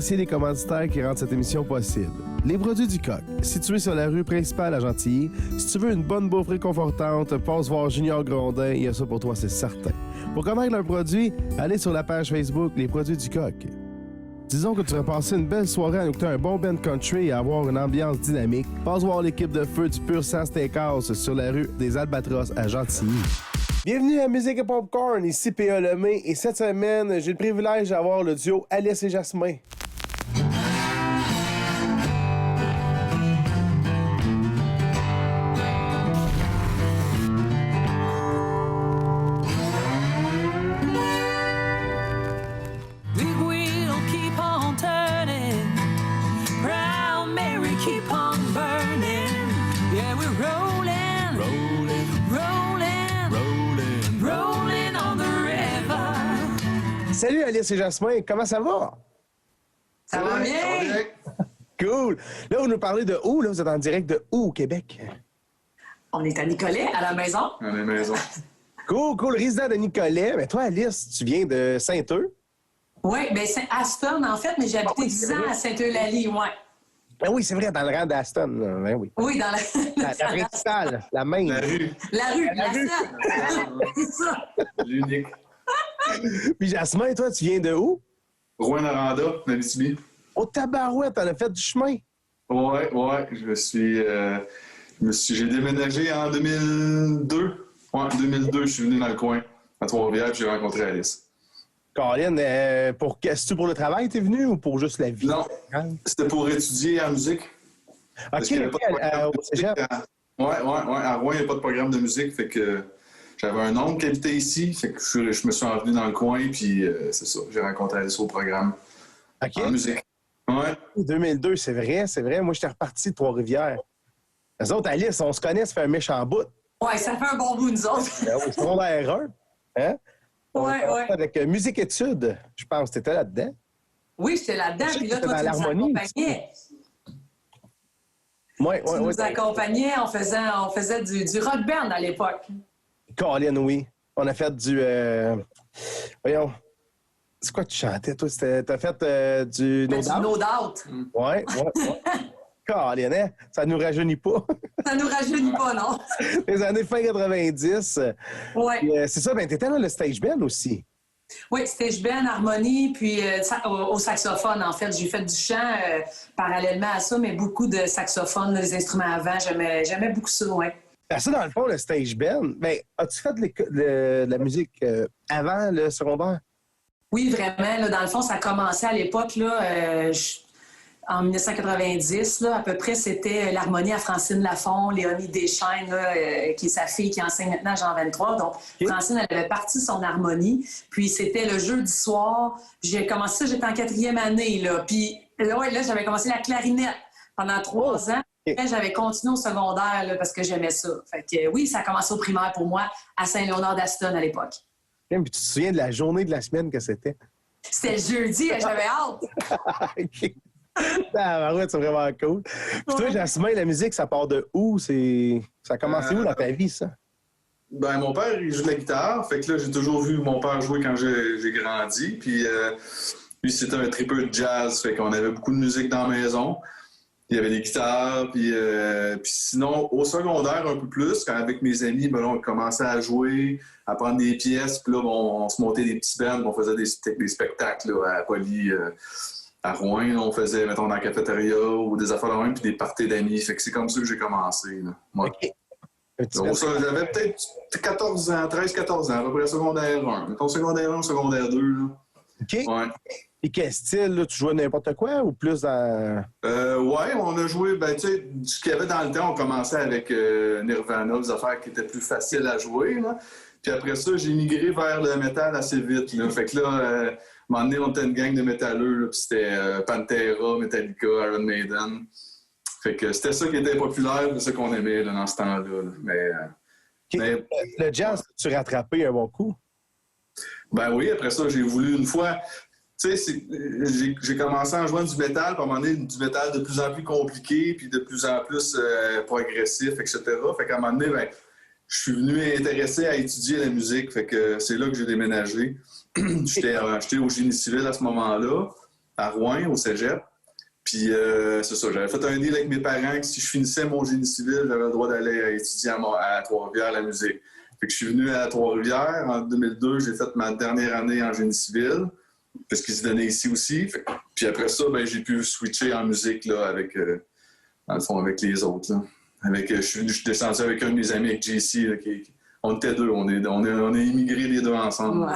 remercier les commanditaires qui rendent cette émission possible. Les Produits du Coq, situés sur la rue principale à Gentilly. Si tu veux une bonne bouffe réconfortante, passe voir Junior Grondin, il y a ça pour toi, c'est certain. Pour connaître leurs produits, allez sur la page Facebook Les Produits du Coq. Disons que tu vas passer une belle soirée à écouter un bon band country et avoir une ambiance dynamique. Passe voir l'équipe de feu du Pur Sang Steakhouse sur la rue des Albatros à Gentilly. Bienvenue à Musique et Popcorn, ici P.A. Lemay, et cette semaine, j'ai le privilège d'avoir le duo Alice et Jasmin. Salut Alice et Jasmin, comment ça va? Ça va bien? Cool! Là, vous nous parlez de où? Là, vous êtes en direct de où au Québec? On est à Nicolet, à la maison. À la maison. Cool, résident de Nicolet. Mais toi, Alice, tu viens de Saint-Eustache? Oui, bien c'est Aston, en fait, mais j'ai habité 10 ans à Saint-Eulalie, oui. Ben oui, c'est vrai, dans le rang d'Aston. Ben oui. Oui, dans la principale, la main. La rue. La rue, La rue. C'est ça. L'unique. Puis Jasmin, toi, tu viens de où? Rouyn-Noranda, Abitibi. Au Tabarouette, t'en as fait du chemin. Ouais. J'ai déménagé en 2002. Ouais, en 2002, je suis venu dans le coin, à Trois-Rivières, puis j'ai rencontré Alice. Caroline, est-ce pour le travail, t'es venu ou pour juste la vie? Non, c'était pour étudier en musique. OK, au cégep. Ouais, à Rouen, il n'y a pas de programme de musique, fait que j'avais un oncle qui habitait ici, fait que je me suis envenu dans le coin, puis c'est ça, j'ai rencontré Alice au programme en musique. Ouais. 2002, c'est vrai. Moi, j'étais reparti de Trois-Rivières. Les autres, Alice, on se connaît, ça fait un méchant bout. Oui, ça fait un bon bout, nous autres. Au secondaire 1, hein? Oui. Avec musique-études, je pense, t'étais là-dedans. Oui, j'étais là-dedans, puis là, toi, tu nous accompagnais. Oui. Tu nous accompagnais, on faisait du rock band à l'époque. Caroline, oui. On a fait du... Voyons. C'est quoi que tu chantais, toi? T'as fait du No Doubt? Du No Doubt. Oui. Caroline, hein? Ça nous rajeunit pas. Ça nous rajeunit pas, non? Les années fin 90. Oui. C'est ça, ben t'étais là, le stage band aussi. Oui, stage band, harmonie, puis au saxophone, en fait. J'ai fait du chant parallèlement à ça, mais beaucoup de saxophone, les instruments avant. J'aimais beaucoup ça, oui. Ça, dans le fond, le stage band, ben, as-tu fait de la musique avant le secondaire? Oui, vraiment. Là, dans le fond, ça a commencé à l'époque, là, en 1990, là, à peu près, c'était l'harmonie à Francine Lafont, Léonie Deschaines, là, qui est sa fille, qui enseigne maintenant à Jean 23. Donc, Francine, elle avait parti son harmonie. Puis, c'était le jeudi soir. J'ai commencé ça, j'étais en 4e année. Là. Puis, là, j'avais commencé la clarinette pendant 3 ans. Après, j'avais continué au secondaire là, parce que j'aimais ça. Fait que oui, ça a commencé au primaire pour moi à Saint-Léonard d'Aston à l'époque. Puis, tu te souviens de la journée de la semaine que c'était? C'était jeudi, j'avais hâte. OK. Ouais, c'est vraiment cool. Puis toi, Jasmin, la musique, ça part de où? Ça a commencé où dans ta vie, ça? Ben, mon père, il joue de la guitare. Fait que là, j'ai toujours vu mon père jouer quand j'ai grandi. Puis lui, c'était un tripeux de jazz. Fait qu'on avait beaucoup de musique dans la maison. Il y avait des guitares. Puis sinon, au secondaire, un peu plus, quand avec mes amis, ben là, on commençait à jouer, à prendre des pièces. Puis là, on se montait des petits bands. On faisait des spectacles là, à Poly. À Rouen, on faisait, mettons, dans la cafétéria ou des affaires de Rouen, puis des parties d'amis. Fait que c'est comme ça que j'ai commencé. Là. Ouais. OK. Donc, ça, j'avais peut-être 14 ans, 13-14 ans, à peu près secondaire 1. Mettons secondaire 1, secondaire 2. Là. OK. Ouais. Et quel style, là, tu jouais n'importe quoi ou plus dans... Ouais, on a joué, ben, tu sais, ce qu'il y avait dans le temps, on commençait avec Nirvana, des affaires qui étaient plus faciles à jouer. Là. Puis après ça, j'ai migré vers le métal assez vite. Là. Fait que là, à un moment donné, on était une gang de métalleux, puis c'était Pantera, Metallica, Iron Maiden. Fait que c'était ça qui était populaire, c'est ça qu'on aimait là, dans ce temps-là. Là. Mais le jazz, tu rattrapé un bon coup? Ben oui, après ça, j'ai voulu une fois... Tu sais, j'ai commencé en jouant du métal, puis à un moment donné, du métal de plus en plus compliqué, puis de plus en plus progressif, etc. Fait qu'à un moment donné, ben, je suis venu intéressé à étudier la musique. Fait que c'est là que j'ai déménagé. J'étais au génie civil à ce moment-là. à Rouen, au cégep. Puis, c'est ça, j'avais fait un deal avec mes parents que si je finissais mon génie civil, j'avais le droit d'aller étudier à Trois-Rivières la musique. Fait que je suis venu à Trois-Rivières. En 2002, j'ai fait ma dernière année en génie civil, parce qu'ils se donnaient ici aussi. Puis après ça, ben, j'ai pu switcher en musique là, avec, dans le fond, avec les autres. Là. Je suis descendu avec un de mes amis, avec JC. Là, on était deux. On est immigrés les deux ensemble. Ouais.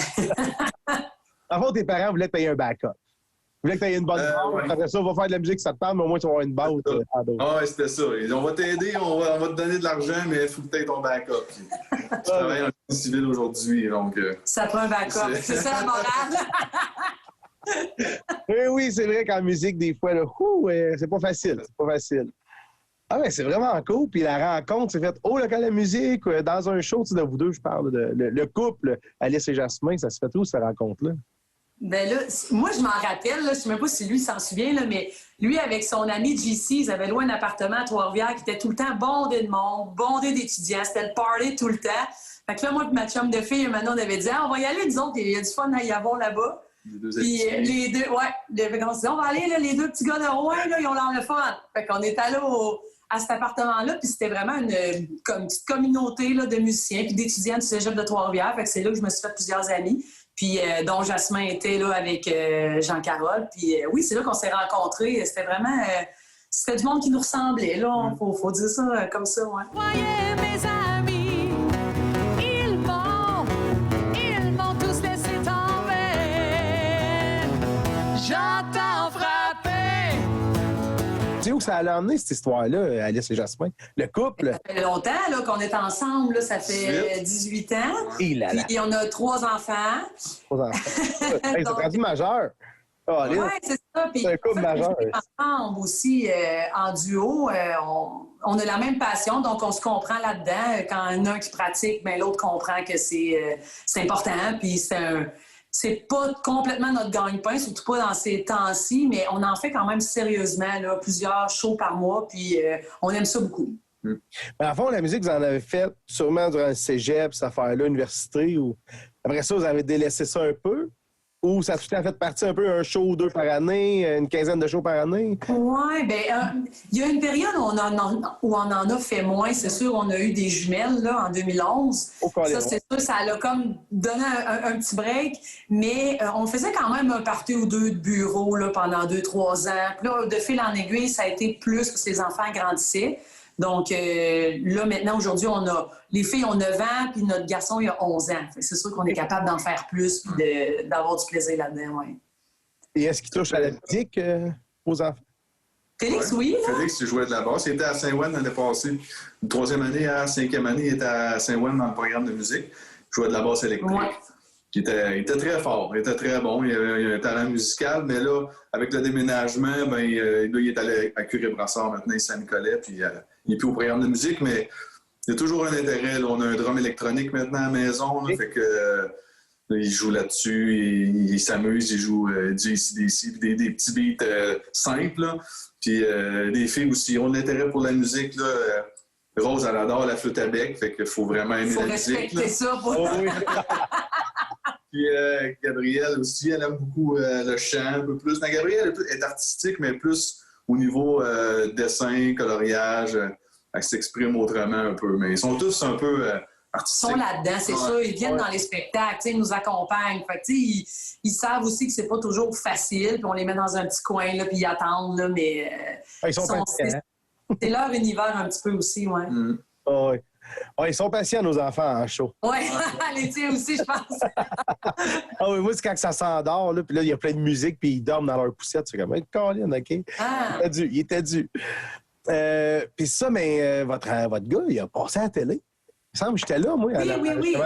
En fait, tes parents voulaient te payer un backup. Ils voulaient que tu aies une bonne base. Ouais. Après ça, on va faire de la musique, ça te parle, mais au moins, tu vas avoir une base. Ah ouais, c'était ça. On va t'aider, on va te donner de l'argent, mais il faut que tu aies ton backup. Puis, je travaille en génie civil aujourd'hui, donc... Ça prend un backup. C'est ça la morale. Oui, c'est vrai qu'en musique, des fois, là, c'est pas facile. C'est pas facile. Ah ouais, c'est vraiment cool. Puis la rencontre s'est faite au local de musique, dans un show, tu sais, de vous deux, je parle. Le couple, Alice et Jasmin, ça se fait où, cette rencontre-là? Ben là, moi, je m'en rappelle, là, je ne sais même pas si lui s'en souvient, là, mais lui, avec son ami JC, ils avaient loué un appartement à Trois-Rivières qui était tout le temps bondé de monde, bondé d'étudiants. C'était le party tout le temps. Fait que là, moi et ma chum de fille, maintenant, on avait dit on va y aller, nous autres, il y a du fun à y avoir là-bas. Puis les deux, on se dit, on va aller, là, les deux petits gars de Rouen, là, ils ont l'air le fun. Fait qu'on est allé à cet appartement-là, puis c'était vraiment une petite communauté là, de musiciens puis d'étudiants du cégep de Trois-Rivières. Fait que c'est là que je me suis fait plusieurs amis. Puis dont Jasmin était là avec Jean-Carole. Puis oui, c'est là qu'on s'est rencontrés. C'était vraiment... c'était du monde qui nous ressemblait, là. Faut dire ça comme ça, ouais. Voyez mes amis, ils m'ont tous laissé tomber. J'entends frapper. Tu sais où ça allait emmener, cette histoire-là, Alice et Jasmin? Le couple? Ça fait longtemps là, qu'on est ensemble. Là, ça fait 18 ans. Et là, là. Puis on a 3 enfants. 3 enfants. Hey, ils sont rendus majeurs. Oh, Oui, c'est ça. Puis, c'est un couple majeur. ensemble aussi, en duo, on a la même passion, donc on se comprend là-dedans. Quand il y en a un qui pratique, ben, l'autre comprend que c'est important. Puis c'est pas complètement notre gagne-pain, surtout pas dans ces temps-ci, mais on en fait quand même sérieusement, là, plusieurs shows par mois, puis on aime ça beaucoup. Mais à fond, la musique, vous en avez fait sûrement durant le cégep, cette affaire-là, université, ou après ça, vous avez délaissé ça un peu? Ou ça a tout à fait partie un peu un show ou deux par année, une quinzaine de shows par année? Oui, bien, il y a une période où on en a fait moins. C'est sûr, on a eu des jumelles là, en 2011. Ça, c'est sûr, ça a comme donné un petit break. Mais on faisait quand même un party ou deux de bureau là, pendant 2-3 ans. Puis là, de fil en aiguille, ça a été plus que les enfants grandissaient. Donc là, maintenant, aujourd'hui, les filles ont 9 ans, puis notre garçon, il a 11 ans. C'est sûr qu'on est capable d'en faire plus puis d'avoir du plaisir là-dedans, oui. Et est-ce qu'il touche à la musique aux enfants? Félix, oui. Félix, il jouait de la basse. Il était à Saint-Ouen l'année passée. Une 3e année à 5e année, il était à Saint-Ouen dans le programme de musique. Il jouait de la basse électrique. Ouais. Il était très fort, il était très bon, il avait un talent musical, mais là, avec le déménagement, ben, il est allé à Curé-Brassard maintenant, Saint-Nicolas, puis il n'est plus au programme de musique, mais il y a toujours un intérêt. Là. On a un drum électronique maintenant à la maison, là, fait que il joue là-dessus, il s'amuse, il joue du AC/DC, puis des petits beats simples, là. Puis des filles aussi ont de l'intérêt pour la musique, là. Rose, elle adore la flûte à bec, fait qu'il faut vraiment aimer la musique. Faut respecter ça. Oh, oui. Puis Gabrielle aussi, elle aime beaucoup le chant un peu plus. Mais Gabrielle est artistique, mais plus au niveau dessin, coloriage. Elle s'exprime autrement un peu. Mais ils sont tous un peu artistiques. Ils sont là-dedans, c'est sûr. Ils viennent dans les spectacles, ils nous accompagnent. Fait que, ils savent aussi que c'est pas toujours facile. Puis on les met dans un petit coin, là, puis ils attendent. Là, mais Ils sont patients. C'est leur univers un petit peu aussi, oui. Oh, oui. Oh, ils sont patients, nos enfants, en show. Oui, les tiens aussi, je pense. Ah oui, moi, c'est quand ça s'endort, là, puis là, il y a plein de musique, puis ils dorment dans leur poussette. C'est comme, Colin, OK? Ah. Il était dû. Puis ça, mais votre gars, il a passé à la télé. Il me semble que j'étais là, moi. Oui.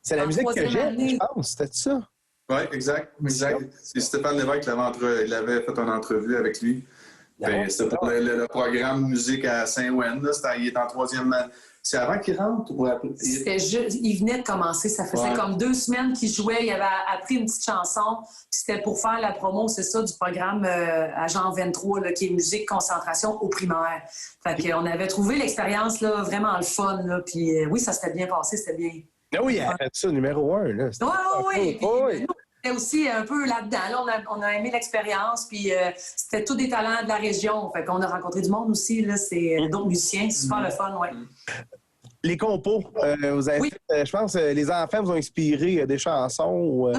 C'est la En musique que 3e j'aime, année. je pense. C'était ça? Oui, exact. C'est Stéphane Lévesque il avait fait une entrevue avec lui. C'était pour le programme musique à Saint-Ouen. Il est en 3e année. C'est avant qu'il rentre ou après? Il venait de commencer. Ça faisait comme 2 semaines qu'il jouait. Il avait appris une petite chanson. Puis c'était pour faire la promo, c'est ça, du programme Agent 23, là, qui est musique concentration au primaire. Fait qu'on avait trouvé l'expérience là, vraiment le fun. Là. Puis oui, ça s'était bien passé. C'était bien. Ah oui, il a fait ça numéro 1. Là. Oui. Nous, était aussi un peu là-dedans. Là, on a aimé l'expérience, puis c'était tous des talents de la région. Fait qu'on a rencontré du monde aussi, là, c'est d'autres musiciens. C'est super le fun, ouais. Les compos, vous avez fait, je pense, les enfants vous ont inspiré des chansons.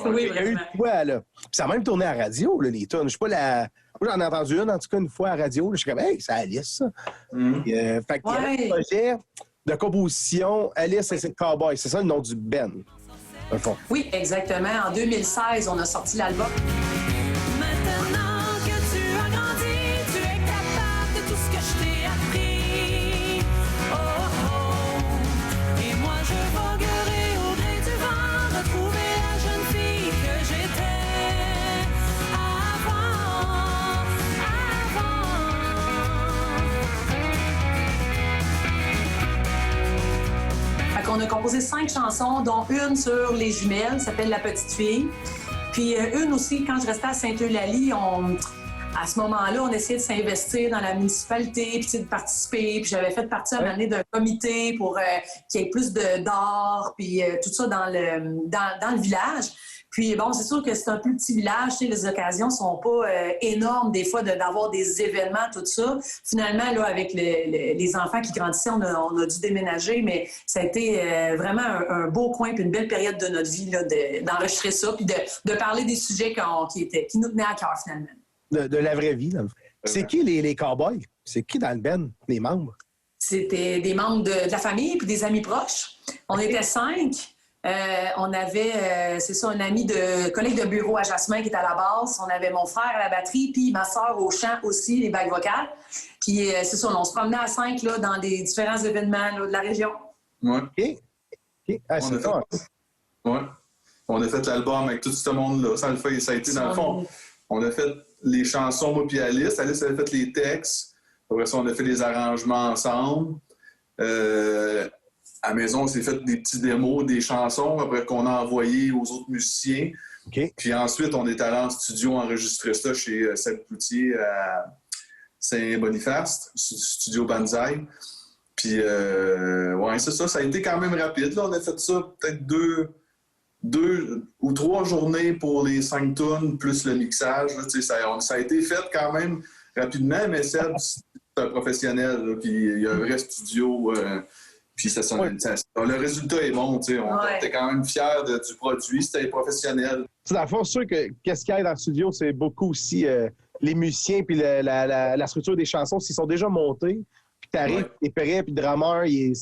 Oui, il y a eu vraiment. de quoi, là. Puis ça a même tourné à la radio, là, les tunes. Je sais pas la... Moi, j'en ai entendu une, en tout cas, une fois à la radio. Là, je suis comme, hey, c'est Alice, ça. Puis, fait qu'il y avait un projet de composition Alice et ses Cowboys. C'est ça le nom du band, au fond. Oui, exactement. En 2016, on a sorti l'album. Maintenant que tu as grandi, tu es capable de tout ce que je t'ai appris. Oh, oh. Et moi je voguerai au gré du vent, retrouver la jeune fille que j'étais avant. Fait qu'on a composé 5 chansons, dont une sur les jumelles, ça s'appelle La Petite Fille. Puis une aussi, quand je restais à Sainte-Eulalie, à ce moment-là, on essayait de s'investir dans la municipalité, puis de participer. Puis j'avais fait partie à un moment donné d'un comité pour qu'il y ait plus d'art, puis tout ça dans le village. Puis bon, c'est sûr que c'est un plus petit village, tu sais, les occasions sont pas énormes des fois d'avoir des événements, tout ça. Finalement, là, avec les enfants qui grandissaient, on a dû déménager, mais ça a été vraiment un beau coin puis une belle période de notre vie là, d'enregistrer ça puis de parler des sujets qui nous tenaient à cœur finalement. De la vraie vie, dans le fond. C'est qui les Cowboys? C'est qui dans le band, les membres? C'était des membres de la famille puis des amis proches. On était 5. On avait, c'est ça, un ami collègue de bureau à Jasmin qui était à la basse. On avait mon frère à la batterie, puis ma sœur au chant aussi, les bagues vocales. Puis c'est ça, on se promenait à 5 là, dans des différents événements là, de la région. Ouais. OK. Ah, c'est ça. Ouais. On a fait l'album avec tout ce monde-là. Ça a été, dans le fond, on a fait les chansons, moi puis Alice. Alice avait fait les textes. Après ça, on a fait les arrangements ensemble. À la maison, on s'est fait des petits démos, des chansons, après qu'on a envoyé aux autres musiciens. OK. Puis ensuite, on est allé en studio enregistrer ça chez Seb Cloutier à Saint-Boniface, studio Banzai. Puis, ouais, c'est ça. Ça a été quand même rapide. Là, on a fait ça peut-être 2 ou 3 journées pour les 5 tunes, plus le mixage. Là, ça a été fait quand même rapidement, mais Seb, c'est un professionnel. Là, puis il y a un vrai studio. Puis le résultat est bon, tu sais. On était quand même fiers du produit, c'était professionnel. Dans le fond, c'est sûr que qu'est-ce qu'il y a dans le studio, c'est beaucoup aussi les musiciens puis la structure des chansons, s'ils sont déjà montés, puis t'arrives, t'es prêt, puis le drummer, il est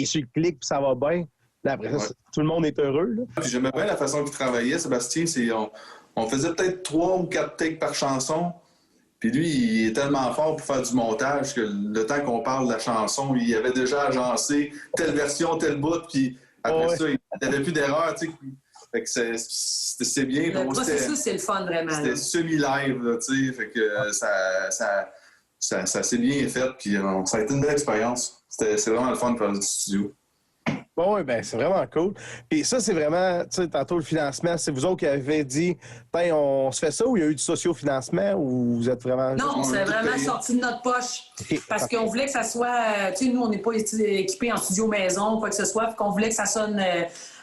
sur le clic, puis ça va bien. Là, après ça, tout le monde est heureux. Là. Puis j'aimais bien la façon qu'il travaillait, Sébastien. On faisait peut-être 3 ou 4 takes par chanson. Puis lui, il est tellement fort pour faire du montage que le temps qu'on parle de la chanson, il avait déjà agencé telle version, tel bout, puis après ça, il n'y avait plus d'erreur, tu sais. Fait que c'est bien. Le processus, c'est le fun, vraiment. C'était semi-live, là, tu sais. Fait que ça s'est bien fait, puis ça a été une belle expérience. C'est vraiment le fun de faire du studio. Bon, oui, ben c'est vraiment cool. Puis ça, c'est vraiment, tu sais, tantôt le financement, c'est vous autres qui avez dit, ben, on se fait ça ou il y a eu du socio-financement ou vous êtes vraiment... Non, c'est vraiment sorti de notre poche. Okay. Parce qu'on voulait que ça soit, tu sais, nous, on n'est pas équipés en studio maison, quoi que ce soit, puis qu'on voulait que ça sonne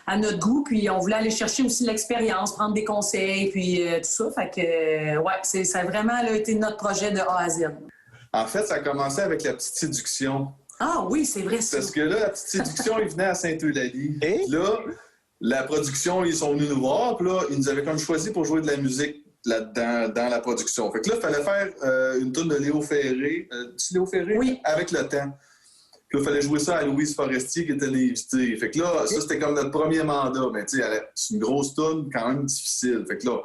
à notre goût, puis on voulait aller chercher aussi l'expérience, prendre des conseils, puis tout ça. Fait que, ouais, ça a vraiment là, été notre projet de A à Z. En fait, ça a commencé avec La Petite Séduction. Ah oui, c'est vrai ça. Parce que là, La Petite Séduction, ils venaient à Sainte-Eulalie. Et? Là, la production, ils sont venus nous voir. Puis là, ils nous avaient comme choisi pour jouer de la musique là-dedans, dans la production. Fait que là, il fallait faire une tourne de Léo Ferré. C'est Léo Ferré? Oui. Avec le temps. Puis là, il fallait jouer ça à Louise Forestier, qui était l'invitée. Fait que là, ça, c'était comme notre premier mandat. Mais tu sais, c'est une grosse tourne quand même difficile. Fait que là...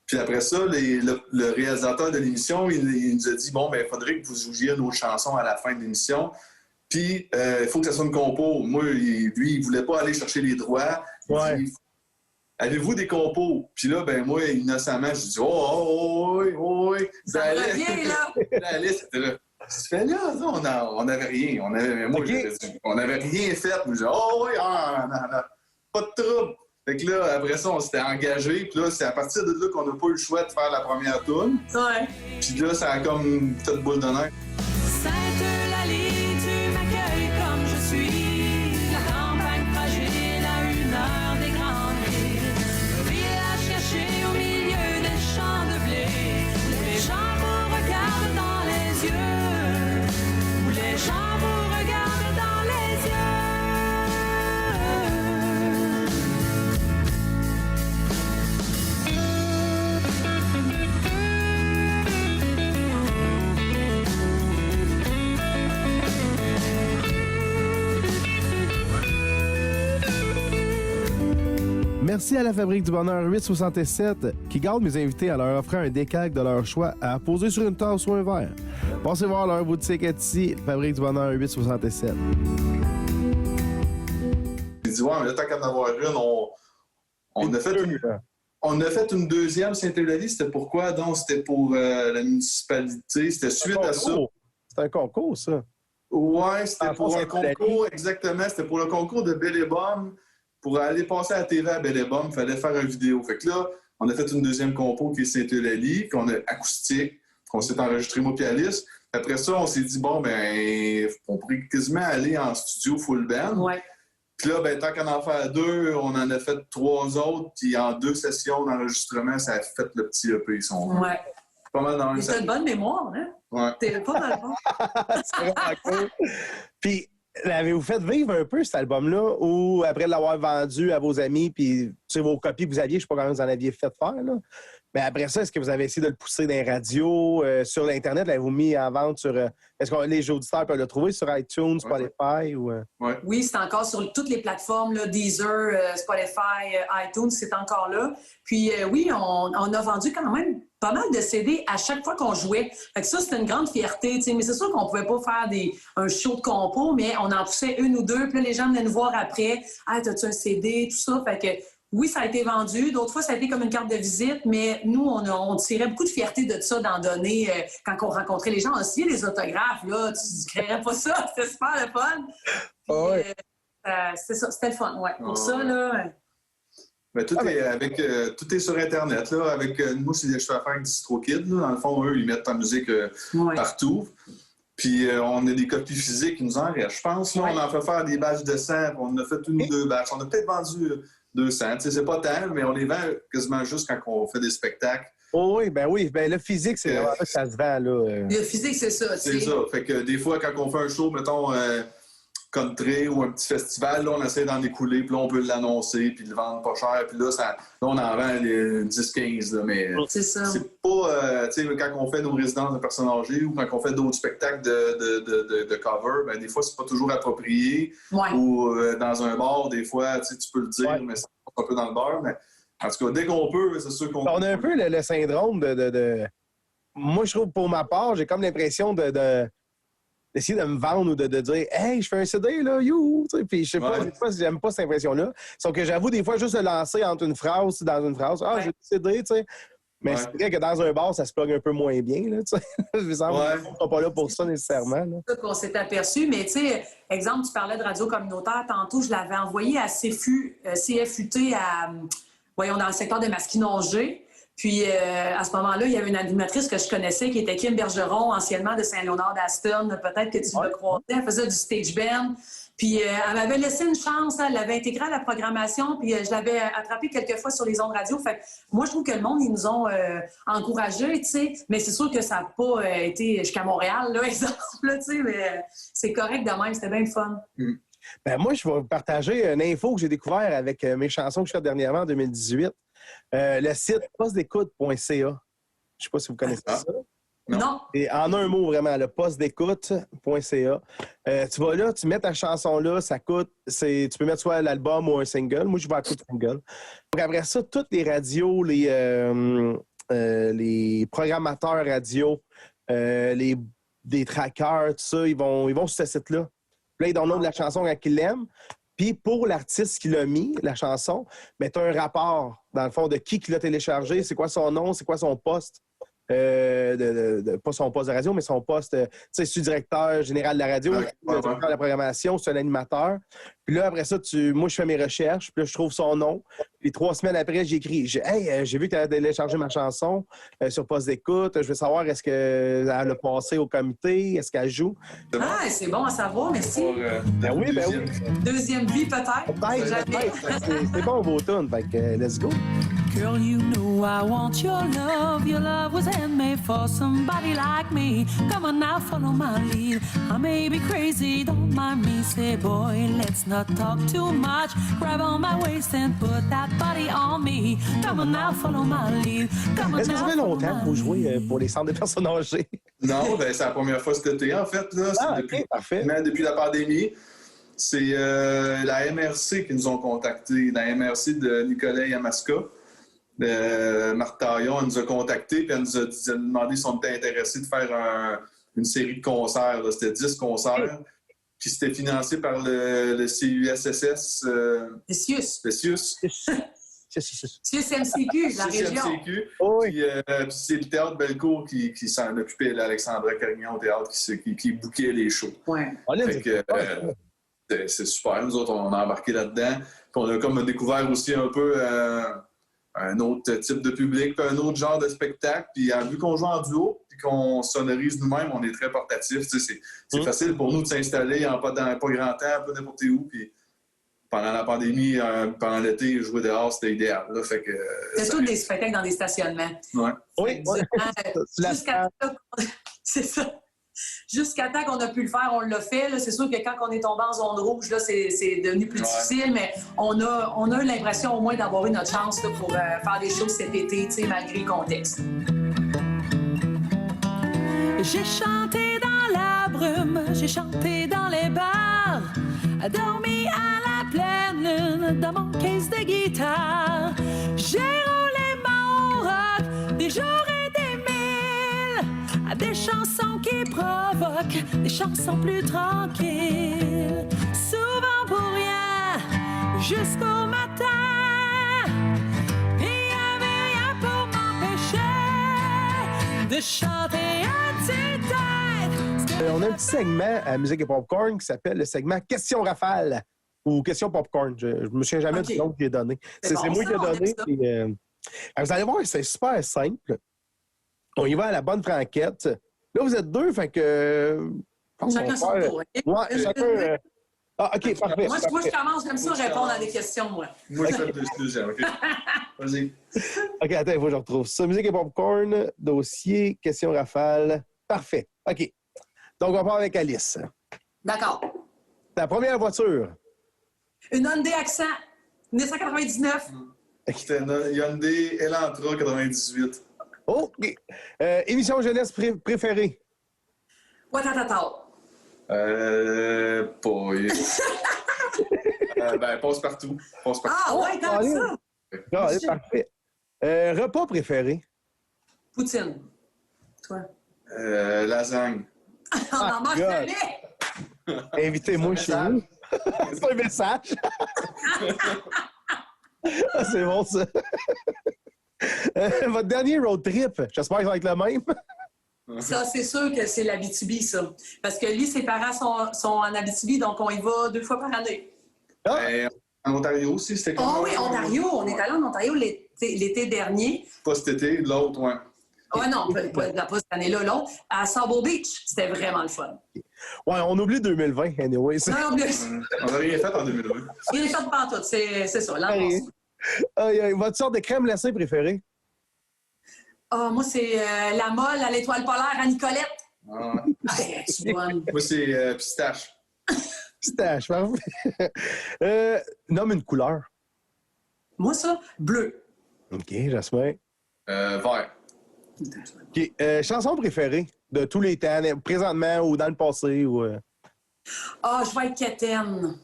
Puis après ça, le réalisateur de l'émission, il nous a dit, bon, ben il faudrait que vous jouiez nos chansons à la fin de l'émission. Puis, il faut que ça soit une compo. Moi, lui, il voulait pas aller chercher les droits. Il dit, avez-vous des compos? Puis là, ben moi, innocemment, je dis, oui. Ça revient, là. Alice, c'était là. Tu fais là, on n'avait rien. On n'avait rien fait. Je dis, non, pas de trouble. Fait que là, après ça, on s'était engagé. Puis là, c'est à partir de là qu'on n'a pas eu le choix de faire la première tourne. Ouais. Puis là, ça a comme toute boule de neige. Sainte-Eulalie, tu m'accueilles comme je suis. La campagne fragile à 1 heure des grandes villes. Le Merci à la Fabrique du Bonheur 867 qui garde mes invités en leur offrant un décalque de leur choix à poser sur une tasse ou un verre. Passez voir leur boutique ici, Fabrique du Bonheur 867. J'ai dit, ouais, mais là, tant qu'à en avoir une, on a fait une deuxième Sainte-Eulalie. C'était pourquoi? Donc, c'était pour la municipalité. C'était suite à ça. C'est un concours, ça. Ouais, c'était pour un concours, exactement. C'était pour le concours de Belle et Bomme. Pour aller passer à la TV à Belle et Bomme, il fallait faire une vidéo. Fait que là, on a fait une deuxième compo qui est Sainte-Eulalie, qu'on a acoustique, qu'on s'est enregistré moi et Alice. Après ça, on s'est dit, bon, ben, on pourrait quasiment aller en studio full band. Ouais. Puis là, ben, tant qu'en en faire deux, on en a fait 3 autres. Puis en 2 sessions d'enregistrement, ça a fait le petit EP. Ils sont Ouais. pas mal dans Mais t'as une bonne mémoire, hein? Ouais. T'es pas mal bon. C'est vraiment cool. Puis, l'avez-vous fait vivre un peu cet album-là ou après l'avoir vendu à vos amis, puis vos copies que vous aviez, je ne sais pas comment vous en aviez fait faire, là. Mais après ça, est-ce que vous avez essayé de le pousser dans les radios, sur l'Internet? L'avez-vous mis en vente sur... est-ce que les auditeurs peuvent le trouver sur iTunes, Spotify ou... Ouais. Oui, c'est encore sur toutes les plateformes, là, Deezer, Spotify, iTunes, c'est encore là. Puis oui, on a vendu quand même pas mal de CD à chaque fois qu'on jouait. Fait que ça, c'était une grande fierté, tu sais. Mais c'est sûr qu'on pouvait pas faire un show de compo, mais on en poussait une ou deux. Puis là, les gens venaient nous voir après. « Ah, t'as-tu un CD? » Tout ça. Fait que oui, ça a été vendu. D'autres fois, ça a été comme une carte de visite, mais nous, on tirait beaucoup de fierté de ça, d'en donner quand on rencontrait les gens. On signait des autographes, là. Tu ne créerais pas ça. C'était super le fun. Puis, ouais. c'est ça, c'était le fun, ouais. Pour ça, là... Ben, tout est sur Internet. Là. Avec nous, je fais affaire avec DistroKid. Là. Dans le fond, eux, ils mettent ta musique partout. Puis on a des copies physiques qui nous en restent. Je pense, là, on en fait faire des batchs de 100. On en a fait 1 ou 2 batchs. On a peut-être vendu 200. C'est pas tant, mais on les vend quasiment juste quand on fait des spectacles. Oh oui, ben oui. Ben le physique, c'est vraiment là que ça se vend, là. Le physique, c'est ça. C'est ça. Fait que des fois, quand on fait un show, mettons, country ou un petit festival, là, on essaie d'en écouler, puis là, on peut l'annoncer, puis le vendre pas cher. Puis là, on en vend 10-15, mais c'est ça. C'est pas... tu sais, quand on fait nos résidences de personnes âgées ou quand on fait d'autres spectacles de cover, ben des fois, c'est pas toujours approprié. Ouais. Ou dans un bar, des fois, tu peux le dire, mais ça passe un peu dans le beurre. Mais en tout cas, dès qu'on peut, c'est sûr qu'on... On a un peu le syndrome de... Moi, je trouve, pour ma part, j'ai comme l'impression d'essayer de me vendre ou de dire « Hey, je fais un CD, là, you! » Puis je sais pas, des fois, j'aime pas cette impression-là. Sauf que j'avoue, des fois, juste le lancer entre une phrase dans une phrase. « Ah, j'ai un CD, tu sais. » Mais c'est vrai que dans un bar, ça se plug un peu moins bien, là, tu sais. Je me sens qu'on n'est pas là pour ça, nécessairement. C'est ça qu'on s'est aperçu. Mais, tu sais, exemple, tu parlais de radio communautaire. Tantôt, je l'avais envoyé à CFUT, dans le secteur de Masquinongé. Puis, à ce moment-là, il y avait une animatrice que je connaissais qui était Kim Bergeron, anciennement de Saint-Léonard-d'Aston. Peut-être que tu l'as croisée. Elle faisait du stage band. Puis, elle m'avait laissé une chance. Elle l'avait intégrée à la programmation. Puis, je l'avais attrapée quelques fois sur les ondes radio. Fait que moi, je trouve que le monde, ils nous ont encouragés, tu sais. Mais c'est sûr que ça n'a pas été jusqu'à Montréal, là, exemple, tu sais. Mais c'est correct de même. C'était bien le fun. Ben, moi, je vais vous partager une info que j'ai découvert avec mes chansons que je fais dernièrement en 2018. Le site postdécoute.ca. Je ne sais pas si vous connaissez ça. Non. Et en un mot, vraiment, le postdécoute.ca. Tu vas là, tu mets ta chanson là, ça coûte. Tu peux mettre soit l'album ou un single. Moi, je vais à coup de single. Donc, après ça, toutes les radios, les programmateurs radio, des trackers, tout ça, ils vont sur ce site-là. Puis là, ils donnent la chanson quand ils l'aiment. Puis pour l'artiste qui l'a mis, la chanson, ben, tu as un rapport, dans le fond, de qui l'a téléchargé, c'est quoi son nom, c'est quoi son poste. Pas son poste de radio, mais son poste, tu sais, je suis directeur général de la radio, directeur de la programmation, c'est un animateur. Puis là, après ça, moi, je fais mes recherches, puis là, je trouve son nom. Puis 3 semaines après, j'écris, hey, j'ai vu que tu as téléchargé ma chanson sur poste d'écoute. Je veux savoir, est-ce qu'elle a passé au comité? Est-ce qu'elle joue? Ah, c'est bon à savoir, merci. Ben oui. Deuxième vie, peut-être. C'est bon, beau tune. Fait que, let's go. Girl, you know I want your love. Your love was handmade for somebody like me. Come on now, follow my lead. I may be crazy, don't mind me. Say, boy, let's not talk too much. Grab on my waist and put that body on me. Come on now, follow my lead. Come on. Est-ce que ça fait longtemps que vous jouez pour les centres de personnes âgées? Non, ben c'est la première fois cet été, en fait. Là. Parfait. Depuis la pandémie. C'est la MRC qui nous ont contactés, la MRC de Nicolas Yamaska. Marthe Taillon, elle nous a contactés puis elle nous a demandé si on était intéressés de faire une série de concerts. Là. C'était 10 concerts. Puis c'était financé par le CUSSS. CIUS MCQ, la région. MCQ. Oh, oui. Puis c'est le Théâtre Bellecour qui s'en occupait, là, Alexandra Carignan au théâtre, qui bouquait les shows. Ouais. Fait que, c'est super. Nous autres, on a embarqué là-dedans. Puis on a comme découvert aussi un peu un autre type de public, puis un autre genre de spectacle. Puis vu qu'on joue en duo, puis qu'on sonorise nous-mêmes, on est très portatif. Tu sais, c'est facile pour nous de s'installer en pas grand temps, pas n'importe où. Puis pendant la pandémie, pendant l'été, jouer dehors, c'était idéal. Là, fait que, C'est tous des spectacles dans des stationnements. Ouais. Oui, C'est ça. Jusqu'à temps qu'on a pu le faire, on l'a fait. Là. C'est sûr que quand on est tombé en zone rouge, là, c'est devenu plus difficile, mais on a eu l'impression au moins d'avoir eu notre chance là, pour faire des choses cet été, malgré le contexte. J'ai chanté dans la brume, j'ai chanté dans les bars, dormi à la pleine lune dans mon case de guitare. J'ai roulé mon rock des jours et des mille à des chansons qui provoquent des chansons plus tranquilles. Souvent pour rien, jusqu'au matin, il n'y avait rien pour m'empêcher de chanter à tue-tête. On a un petit segment à Musique et Popcorn qui s'appelle le segment Question Rafale ou Question Popcorn. Je me souviens jamais du nom qu'il a donné. C'est bon, moi qui ai ça, on donné. aime ça. Puis, vous allez voir, c'est super simple. On y va à la bonne franquette. Là, vous êtes deux, fait que... Chacun son tour. OK? Ouais, chacun... Ah, OK, parfait. Moi, je commence, j'aime ça répondre à des questions, moi. Moi, je fais le deuxième, OK? Vas-y. OK, attends, il faut que je retrouve ça. Musique et Popcorn, dossier, question rafale. Parfait. OK. Donc, on part avec Alice. D'accord. Ta première voiture. Une Hyundai Accent, 1999. C'était une Hyundai Elantra 98. OK. Émission jeunesse préférée. Ouattatata. Passe partout. Passe partout. Ah, ouais, comme ça. Ah, parfait. Repas préféré. Poutine. Toi. Lasagne. On en mange God. jamais. Invitez-moi chez vous. C'est un message. Ah, c'est bon, ça. Votre dernier road trip, j'espère que ça va être le même. Ça, c'est sûr que c'est l'Abitibi, ça. Parce que lui, ses parents sont en Abitibi, donc on y va 2 fois par année. Ah, En Ontario aussi, c'était Oh oui, Ontario. On est allé en Ontario l'été dernier. Pas cet été, l'autre, ouais. Ouais, non, pas cette année-là, l'autre. À Sable Beach, c'était vraiment le fun. ouais, on oublie 2020, anyway. Non, mais On n'a rien fait en 2020. il est fait de pantoute, c'est ça. L'an passé. Votre sorte de crème glacée préférée? Ah, moi, c'est la molle à l'étoile polaire à Nicolette. Ah, Ouais, c'est bonne. moi, c'est pistache. Pistache, parfait. Nomme une couleur. Moi, ça, bleu. OK, Jasmin. Vert. OK. Chanson préférée de tous les temps, présentement ou dans le passé? Ou, Ah, je vais être quétaine.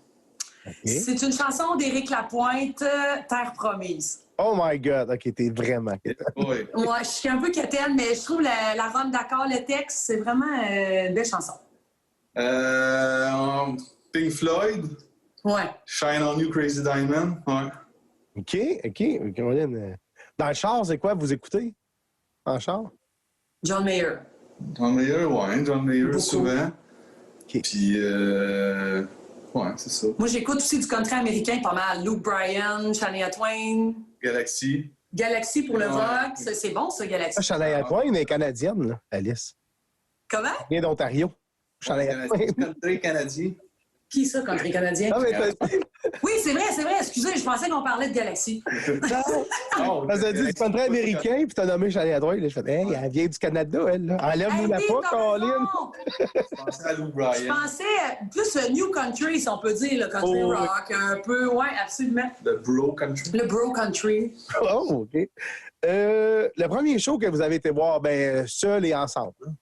OK. C'est une chanson d'Éric Lapointe, Terre promise. Oh my God, OK, t'es vraiment... Oui. Moi, je suis un peu quétaine, mais je trouve la ronde d'accord, le texte, c'est vraiment une belle chanson. Pink Floyd. Ouais. Shine on You, Crazy Diamond. Ouais. OK. Caroline, dans le char, c'est quoi vous écoutez? En char? John Mayer. John Mayer, ouais. John Mayer, Beaucoup. souvent. OK. Puis, ouais, c'est ça. Moi, j'écoute aussi du country américain pas mal. Luke Bryan, Shania Twain, Galaxy. Galaxy pour le Ouais. rock. C'est bon, ça, Ah, Galaxy. Shania Twain est canadienne, là, Alice. Comment? Elle vient d'Ontario. Shania Twain. Country canadien. Qui ça, country canadien? Non, mais t'as Oui, c'est vrai. Excusez, je pensais qu'on parlait de Galaxy. Oh, dit du country américain, puis t'as nommé Shania Twain. Là, je fais, hey, elle vient du Canada, elle. Là. Enlève-nous la Hey, pas, t'as Colin. raison! Je pensais à Lou Je Bryan. pensais plus New Country, si on peut dire, le country Oh, oui. rock, un peu, ouais, absolument. Le Bro Country. Le bro country. Oh, OK. Le premier show que vous avez été voir, ben, seul et ensemble. hein?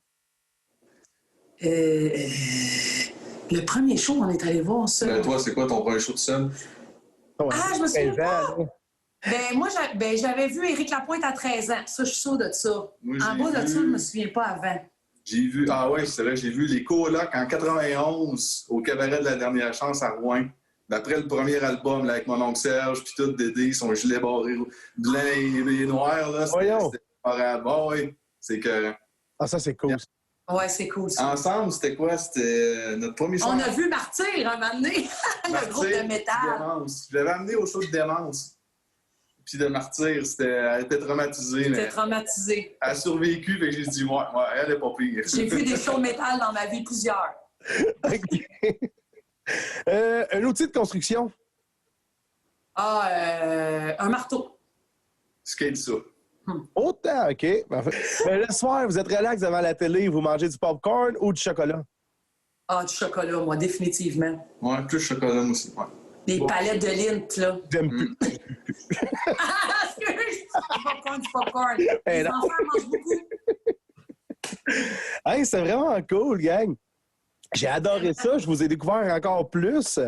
Le premier show, on est allé voir ça. Toi, c'est quoi ton premier show de seul? Ah, je me souviens 15 pas. ans, là. Ben, moi, j'avais vu Éric Lapointe à 13 ans. Ça, je suis sûre de ça. Moi, En j'ai bas de vu- ça, je me souviens pas avant. J'ai vu, c'est vrai, j'ai vu les colocs en 91 au Cabaret de la Dernière Chance à Rouen. D'après le premier album, là, avec mon oncle Serge, puis tout, Dédé, son gilet barré blanc et noir, là, Voyons. c'était horrible. Bon, oui, c'est que... Ah, ça, c'est cool. Ouais, c'est cool, ça. Ensemble, c'était quoi? C'était notre premier soir. On a vu Martyr un moment donné, le groupe de métal. Démence. Je l'avais amené au show de Démence. Puis de Martyr, elle était traumatisée. J'étais Mais traumatisée. elle a survécu, fait que j'ai dit, ouais, elle est pas pire. J'ai vu des shows de métal dans ma vie, plusieurs. OK. Un outil de construction. Un marteau. Skate ça. Autant, OK. Le soir, vous êtes relax devant la télé, vous mangez du popcorn ou du chocolat? Ah, du chocolat, moi, définitivement. Ouais, plus chocolat, moi aussi. Ouais. Des Bon. palettes de lint, là. J'aime plus. Ah, excuse! Du popcorn. Eh Les non. enfants mangent beaucoup. Hey, c'est vraiment cool, gang. J'ai adoré ça. Je vous ai découvert encore plus.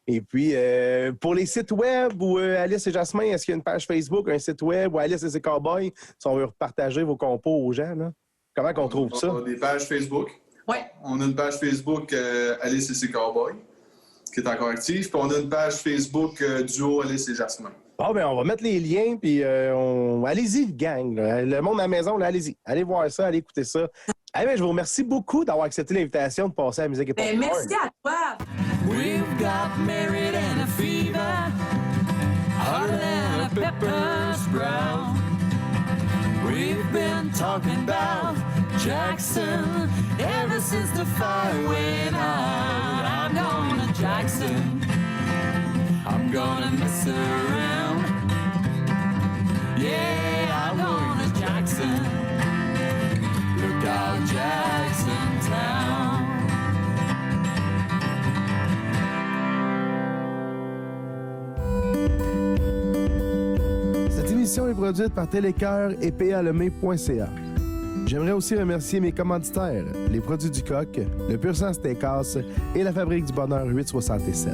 Et puis, pour les sites web ou Alice et Jasmin, est-ce qu'il y a une page Facebook, un site web ou Alice et ses Cowboys, si on veut partager vos compos aux gens, là? Comment qu'on trouve ça? On a des pages Facebook. Ouais. On a une page Facebook Alice et ses Cowboys, qui est encore active. Puis on a une page Facebook duo Alice et Jasmin. Bon, ben, on va mettre les liens, puis allez-y, gang. Là. Le monde à la maison, là, allez-y. Allez voir ça, allez écouter ça. Eh bien, je vous remercie beaucoup d'avoir accepté l'invitation de passer à la musique et Ben, popcorn. merci à toi. We've got married and a fever, hotter than a pepper sprout. We've been talking about Jackson ever since the fire went out. I'm going to Jackson. I'm gonna mess around. Yeah, I'm going to Jackson. Look out, Jackson Town. Cette émission est produite par Télécœur et PALemé.ca. J'aimerais aussi remercier mes commanditaires, les produits du Coq, le Pur Sang Steakhouse et la Fabrique du Bonheur 867.